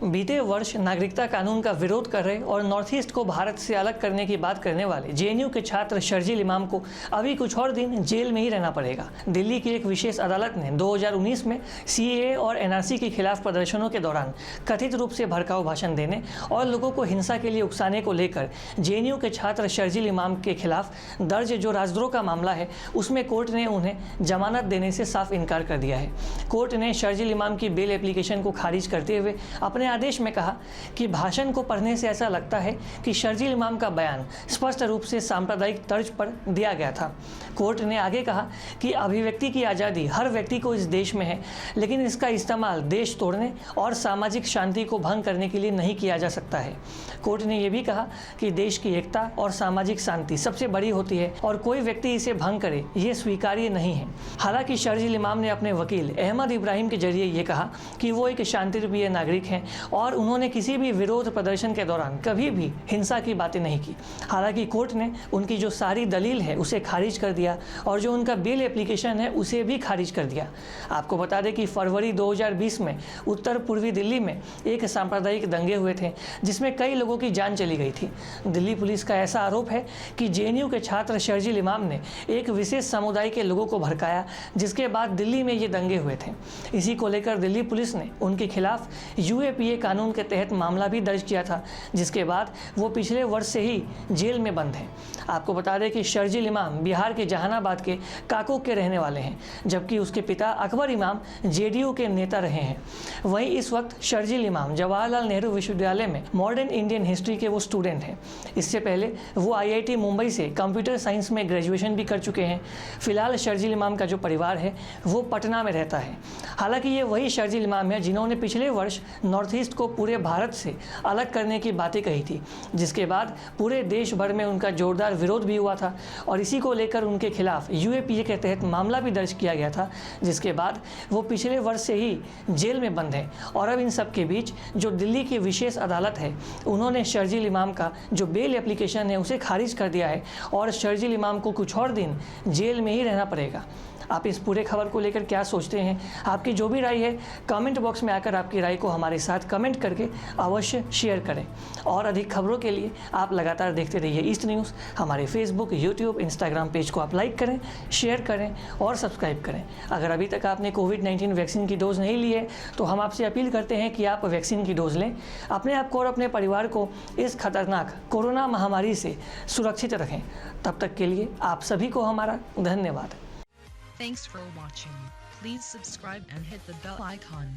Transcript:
बीते वर्ष नागरिकता कानून का विरोध कर रहे और नॉर्थ ईस्ट को भारत से अलग करने की बात करने वाले जेएनयू के छात्र शर्जील इमाम को अभी कुछ और दिन जेल में ही रहना पड़ेगा। दिल्ली की एक विशेष अदालत ने 2019 में सीएए और एनआरसी के खिलाफ प्रदर्शनों के दौरान कथित रूप से भड़काऊ भाषण देने और लोगों को हिंसा के लिए उकसाने को लेकर जेएनयू के छात्र शर्जील इमाम के खिलाफ दर्ज जो राजद्रोह का मामला है, उसमें कोर्ट ने उन्हें जमानत देने से साफ इनकार कर दिया है। कोर्ट ने शर्जील इमाम की बेल एप्लीकेशन को खारिज करते हुए अपने आदेश में कहा कि भाषण को पढ़ने से ऐसा लगता है कि शर्जील इमाम का बयान स्पष्ट रूप से सांप्रदायिक तर्ज पर दिया गया था। कोर्ट ने आगे कहा कि अभिव्यक्ति की आज़ादी हर व्यक्ति को इस देश में है, लेकिन इसका इस्तेमाल देश तोड़ने और सामाजिक शांति को भंग करने के लिए नहीं किया जा सकता है। कोर्ट ने यह भी कहा कि देश की एकता और सामाजिक शांति सबसे बड़ी होती है और कोई व्यक्ति इसे भंग करे ये स्वीकार्य नहीं है। हालांकि शर्जील इमाम ने अपने वकील अहमद इब्राहिम के जरिए ये कहा कि वो एक शांतिप्रिय नागरिक हैं और उन्होंने किसी भी विरोध प्रदर्शन के दौरान कभी भी हिंसा की बातें नहीं की। हालांकि कोर्ट ने उनकी जो सारी दलील है उसे खारिज कर दिया और जो उनका बेल एप्लीकेशन है उसे भी खारिज कर दिया। आपको बता दें कि फरवरी 2020 में उत्तर पूर्वी दिल्ली में एक सांप्रदायिक दंगे हुए थे जिसमें कई लोगों की जान चली गई थी। दिल्ली पुलिस का ऐसा आरोप है कि जेएनयू के छात्र शर्जील इमाम ने एक विशेष समुदाय के लोगों को भड़काया, जिसके बाद दिल्ली में ये दंगे हुए थे। इसी को लेकर दिल्ली पुलिस ने उनके खिलाफ यूएपीए कानून के तहत मामला भी दर्ज किया था, जिसके बाद वो पिछले वर्ष से ही जेल में बंद हैं। आपको बता दें कि शर्जील इमाम बिहार के जहानाबाद के काको के रहने वाले हैं, जबकि उसके पिता अकबर इमाम जेडीयू के नेता रहे हैं। वहीं इस वक्त शर्जील इमाम जवाहरलाल नेहरू विश्वविद्यालय में मॉडर्न इंडियन हिस्ट्री के वो स्टूडेंट हैं। इससे पहले वो आईआईटी मुंबई से कंप्यूटर साइंस में ग्रेजुएशन भी कर चुके हैं। फिलहाल शर्जील इमाम का जो परिवार है वो पटना में रहता है। हालांकि ये वही शर्जील इमाम है जिन्होंने पिछले वर्ष नॉर्थ ईस्ट को पूरे भारत से अलग करने की बातें कही थी, जिसके बाद पूरे देश भर में उनका जोरदार विरोध भी हुआ था और इसी को लेकर उनके खिलाफ यूएपीए के तहत मामला भी दर्ज किया गया था, जिसके बाद वो पिछले वर्ष से ही जेल में बंद हैं। और अब इन सब के बीच जो दिल्ली की विशेष अदालत है उन्होंने शर्जील इमाम का जो बेल एप्लीकेशन है उसे खारिज कर दिया है और शर्जील इमाम को कुछ और दिन जेल में ही रहना पड़ेगा। आप इस पूरे खबर को लेकर क्या सोचते हैं? आपकी जो भी राय है कमेंट बॉक्स में आकर आपकी राय को हमारे साथ कमेंट करके अवश्य शेयर करें। और अधिक खबरों के लिए आप लगातार देखते रहिए ईस्ट न्यूज़। हमारे फेसबुक, यूट्यूब, इंस्टाग्राम पेज को आप लाइक करें, शेयर करें और सब्सक्राइब करें। अगर अभी तक आपने कोविड-19 वैक्सीन की डोज नहीं ली है तो हम आपसे अपील करते हैं कि आप वैक्सीन की डोज लें। अपने आप को और अपने परिवार को इस खतरनाक कोरोना महामारी से सुरक्षित रखें। तब तक के लिए आप सभी को हमारा धन्यवाद। Thanks for watching. Please subscribe and hit the bell icon.